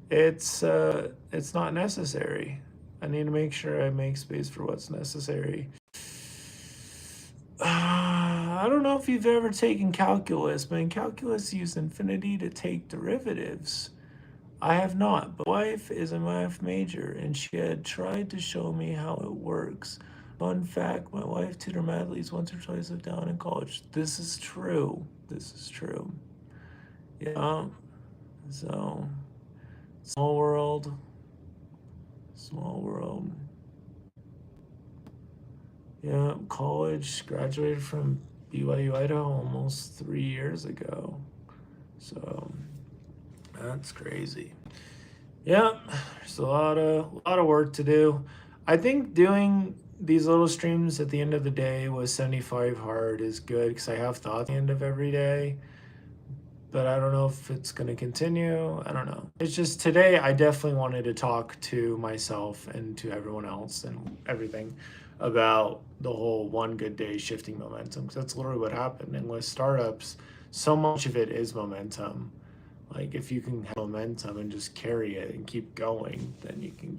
it's not necessary. I need to make sure I make space for what's necessary. I don't know if you've ever taken calculus, but in calculus you use infinity to take derivatives. I have not, but my wife is a math major, and she had tried to show me how it works. Fun fact, my wife tutored math at least once or twice at Dallin in college. This is true. Yeah. So, small world. Yeah, college, graduated from BYU, Idaho almost 3 years ago. So, that's crazy. Yeah, there's a lot of work to do. I think doing these little streams at the end of the day with 75 hard is good because I have thoughts at the end of every day. But I don't know if it's going to continue. I don't know. It's just today I definitely wanted to talk to myself and to everyone else and everything about the whole one good day shifting momentum, because that's literally what happened. And with startups, so much of it is momentum. Like if you can have momentum and just carry it and keep going, then you can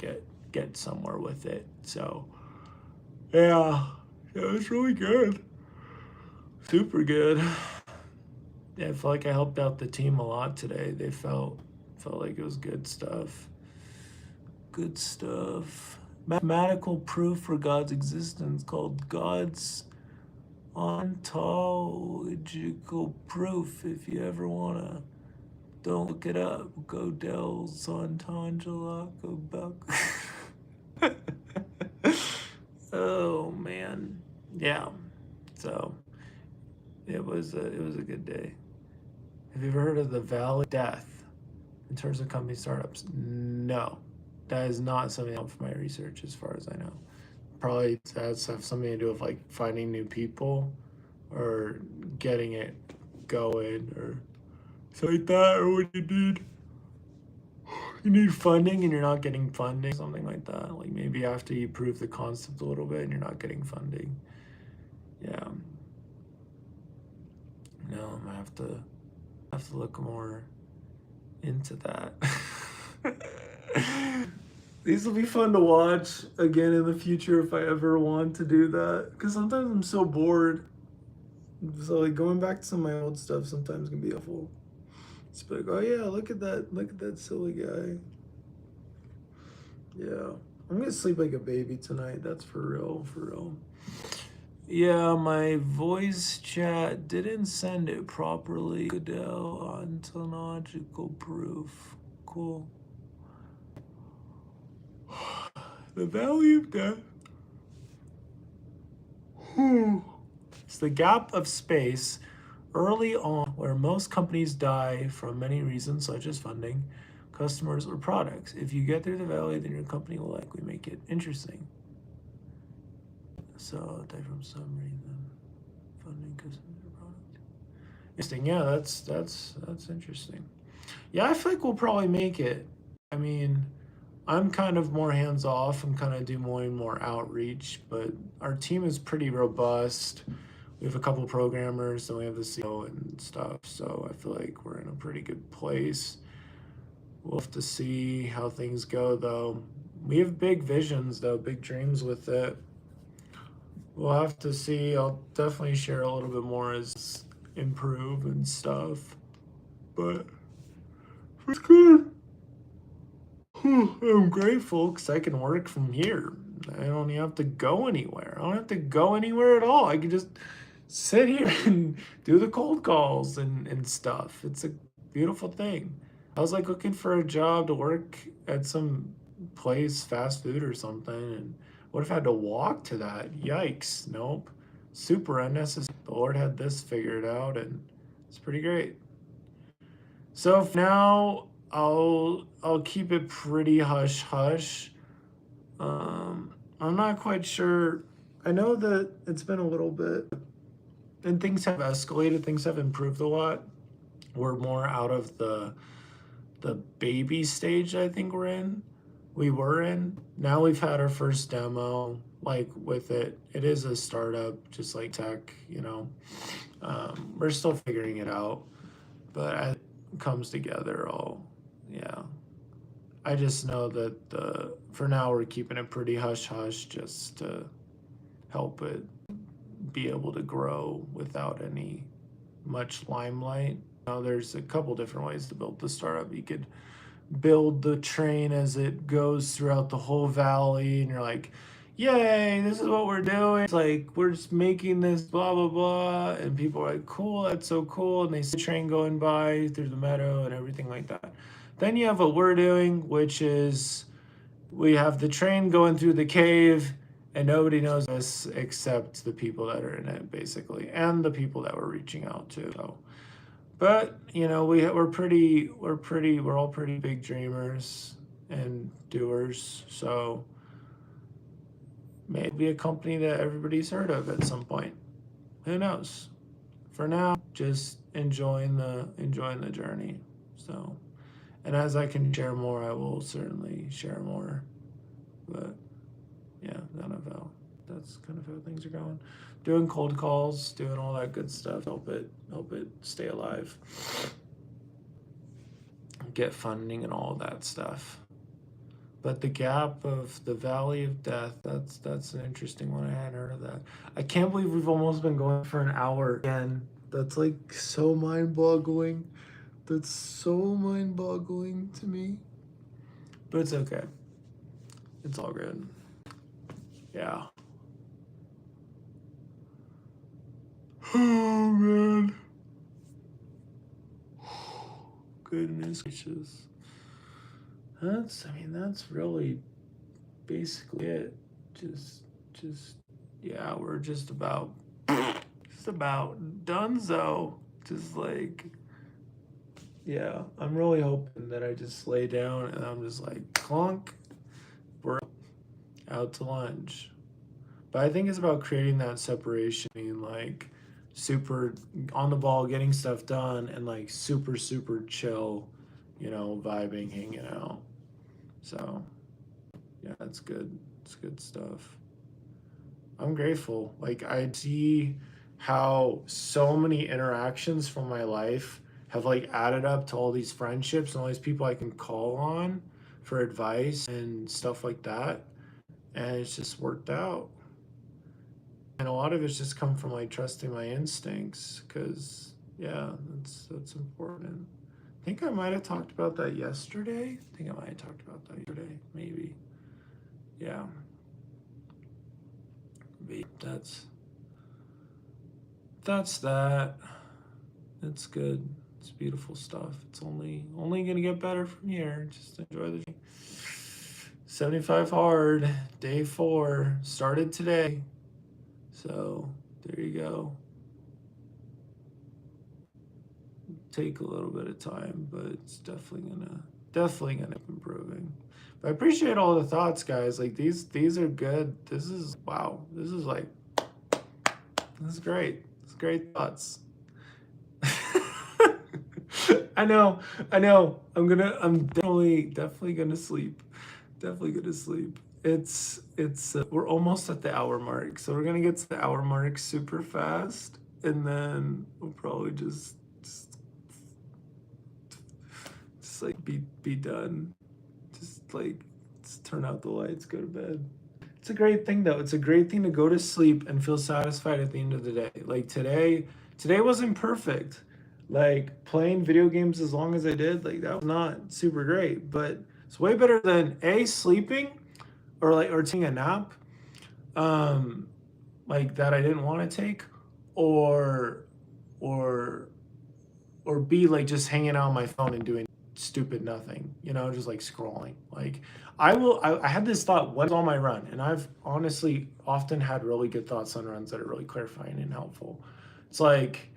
get somewhere with it. So yeah, it was really good. Super good. Yeah, I feel like I helped out the team a lot today. They felt like it was good stuff. Good stuff. Mathematical proof for God's existence called God's ontological proof. If you ever wanna, don't look it up. Go Dell's ontological buck. Oh man, yeah. So it was a good day. Have you ever heard of the Valley of Death in terms of company startups? No. That is not something out for my research as far as I know. Probably that's have something to do with like finding new people or getting it going or something like that, or what you need. You need funding and you're not getting funding, something like that. Like maybe after you prove the concept a little bit and you're not getting funding. Yeah. No, I'm gonna have to look more into that. These will be fun to watch again in the future if I ever want to do that. Because sometimes I'm so bored. So like going back to some of my old stuff sometimes can be helpful. It's like, oh yeah, look at that silly guy. Yeah. I'm gonna sleep like a baby tonight. That's for real, for real. Yeah, my voice chat didn't send it properly. Goodell, ontological proof. Cool. The value of death. It's the gap of space early on where most companies die from many reasons, such as funding, customers, or products. If you get through the valley, then your company will likely make it interesting. So, die from some reason, funding, customers, or products. Interesting. Yeah, that's interesting. Yeah, I feel like we'll probably make it. I mean, I'm kind of more hands off and kind of do more and more outreach, but our team is pretty robust. We have a couple programmers, then we have the CEO and stuff. So I feel like we're in a pretty good place. We'll have to see how things go, though. We have big visions, though, big dreams with it. We'll have to see. I'll definitely share a little bit more as improve and stuff. But it's good. I'm grateful because I can work from here. I don't even have to go anywhere. I don't have to go anywhere at all. I can just sit here and do the cold calls and stuff. It's a beautiful thing. I was like looking for a job to work at some place, fast food or something, and what if I had to walk to that? Yikes. Nope. Super unnecessary. The Lord had this figured out and it's pretty great. So for now, I'll keep it pretty hush hush. I'm not quite sure. I know that it's been a little bit, and things have escalated. Things have improved a lot. We're more out of the baby stage. I think we're in. We were in. Now we've had our first demo. Like with it, it is a startup, just like tech. We're still figuring it out, but as it comes together, yeah. I just know that for now we're keeping it pretty hush hush just to help it be able to grow without any much limelight. Now there's a couple different ways to build the startup. You could build the train as it goes throughout the whole valley and you're like, yay, this is what we're doing. It's like we're just making this blah blah blah and people are like, cool, that's so cool, and they see the train going by through the meadow and everything like that. Then you have what we're doing, which is we have the train going through the cave and nobody knows us except the people that are in it basically and the people that we're reaching out to. So, but we're all pretty big dreamers and doers. So maybe a company that everybody's heard of at some point. Who knows? For now, just enjoying the journey. So, and as I can share more, I will certainly share more. But yeah, that's kind of how things are going. Doing cold calls, doing all that good stuff, help it stay alive. Get funding and all of that stuff. But the gap of the Valley of Death, that's an interesting one. I hadn't heard of that. I can't believe we've almost been going for an hour again. That's like so mind-boggling. That's so mind-boggling to me. But it's okay. It's all good. Yeah. Oh man. Goodness gracious. That's really basically it. Just yeah, we're just about donezo. Just like Yeah, I'm really hoping that I just lay down and I'm just like clunk, we're out to lunch. But I think it's about creating that separation and like super on the ball, getting stuff done, and like super, super chill, vibing, hanging out. So, yeah, that's good. It's good stuff. I'm grateful. Like, I see how so many interactions from my life have like added up to all these friendships and all these people I can call on for advice and stuff like that. And it's just worked out. And a lot of it's just come from like trusting my instincts because yeah, that's important. I think I might have talked about that yesterday. I think I might have talked about that yesterday, maybe. Yeah. That's that. It's good. It's beautiful stuff. It's only gonna get better from here. Just enjoy the journey. 75 hard, day 4, started today. So there you go. Take a little bit of time, but it's definitely gonna keep improving. But I appreciate all the thoughts, guys. Like these are good. This is wow. This is great. It's great thoughts. I know. I'm definitely gonna sleep. Definitely gonna sleep. It's we're almost at the hour mark, so we're gonna get to the hour mark super fast, and then we'll probably just like be done. Just like just turn out the lights, go to bed. It's a great thing though. It's a great thing to go to sleep and feel satisfied at the end of the day. Like today wasn't perfect. Like playing video games as long as I did, like that was not super great, but it's way better than sleeping or taking a nap, um, like that I didn't want to take, or or or B, like just hanging out on my phone and doing stupid nothing, just like scrolling. Like I had this thought when I was on my run, and I've honestly often had really good thoughts on runs that are really clarifying and helpful. It's like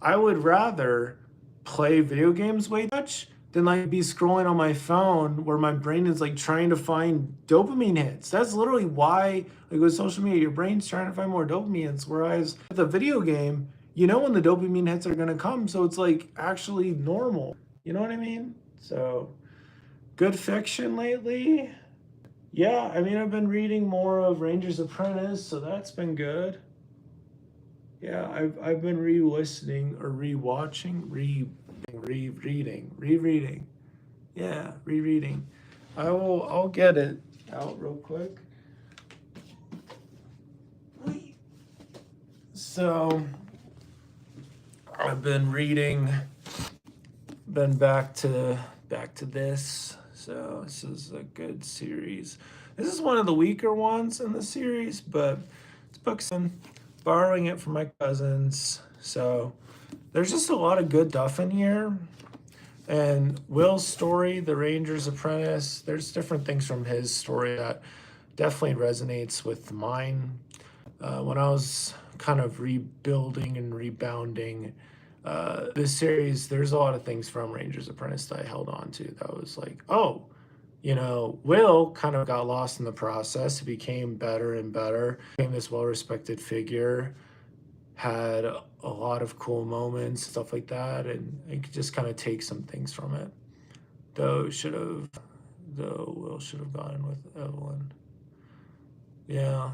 I would rather play video games way too much than like be scrolling on my phone where my brain is like trying to find dopamine hits. That's literally why, like with social media, your brain's trying to find more dopamine hits. Whereas with a video game, you know when the dopamine hits are gonna come, so it's like actually normal. You know what I mean? So good fiction lately. Yeah, I mean I've been reading more of Ranger's Apprentice, so that's been good. Yeah, I've been re-listening or re-watching, rereading. Yeah, rereading. I'll get it out real quick. So I've been reading, been back to this. So this is a good series. This is one of the weaker ones in the series, but it's books and borrowing it from my cousins. So there's just a lot of good stuff in here. And Will's story, The Ranger's Apprentice, there's different things from his story that definitely resonates with mine. When I was kind of rebuilding and rebounding this series, there's a lot of things from Ranger's Apprentice that I held on to that was like, oh, Will kind of got lost in the process. He became better and better, became this well-respected figure, had a lot of cool moments, stuff like that, and I could just kind of take some things from it. Though Will should have gone with Evelyn. Yeah.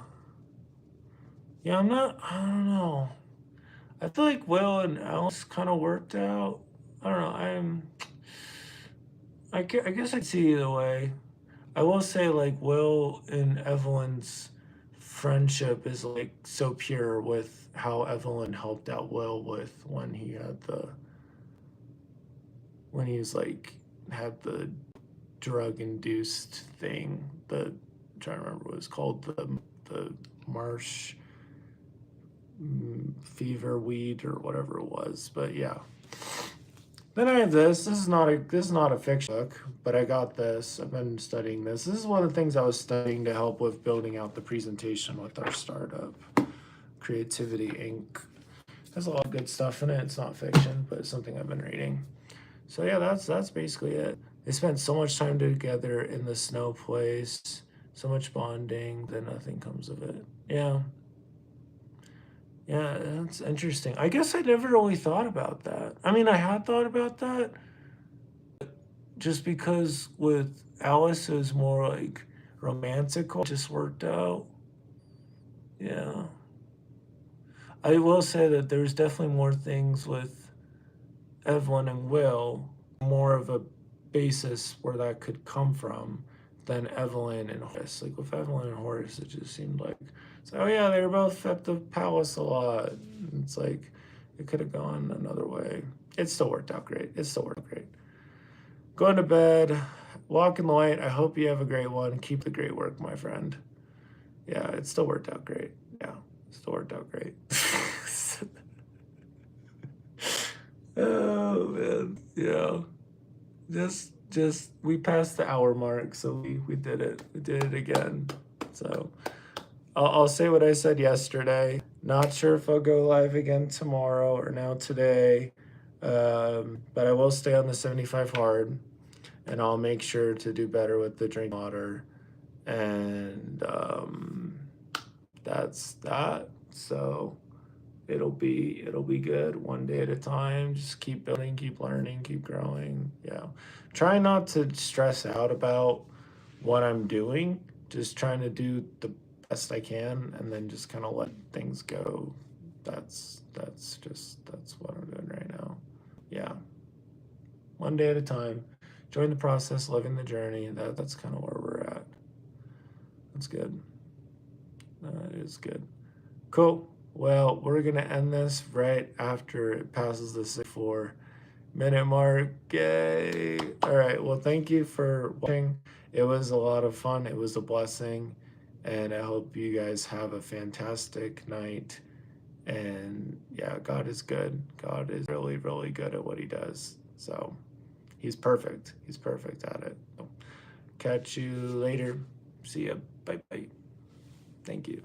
Yeah, I don't know. I feel like Will and Alice kind of worked out. I don't know. I guess I'd see either way. I will say, like, Will and Evelyn's friendship is, like, so pure with how Evelyn helped out Will with when he was, like, had the drug-induced thing. I'm trying to remember what it was called, the marsh fever weed or whatever it was. But yeah. Then I have this. This is not a fiction book, but I got this. I've been studying this. This is one of the things I was studying to help with building out the presentation with our startup, Creativity Inc. There's a lot of good stuff in it. It's not fiction, but it's something I've been reading. So yeah, that's basically it. They spent so much time together in the snow place, so much bonding, then nothing comes of it. Yeah. Yeah, that's interesting. I guess I never really thought about that. I mean, I had thought about that just because with Alice it was more like romantical, just worked out. Yeah. I will say that there's definitely more things with Evelyn and Will, more of a basis where that could come from than Evelyn and Horace. Like with Evelyn and Horace, it just seemed like, it's like, oh yeah, they were both at the palace a lot. It's like, it could have gone another way. It still worked out great. It still worked great. Going to bed, walk in the light. I hope you have a great one. Keep the great work, my friend. Yeah, it still worked out great. Yeah, it still worked out great. Oh man, yeah. Just we passed the hour mark, so we did it. We did it again. So I'll say what I said yesterday. Not sure if I'll go live again tomorrow or now today, but I will stay on the 75 hard, and I'll make sure to do better with the drink water, and that's that. So it'll be good one day at a time. Just keep building, keep learning, keep growing. Yeah. Try not to stress out about what I'm doing. Just trying to do the best I can and then just kind of let things go. That's what I'm doing right now. Yeah. One day at a time. Enjoying the process, loving the journey. That's kind of where we're at. That's good. That is good. Cool. Well, we're going to end this right after it passes the 6-4 minute mark. Yay. All right. Well, thank you for watching. It was a lot of fun. It was a blessing. And I hope you guys have a fantastic night. And yeah, God is good. God is really, really good at what he does. So he's perfect. He's perfect at it. So, catch you later. See ya. Bye bye. Thank you.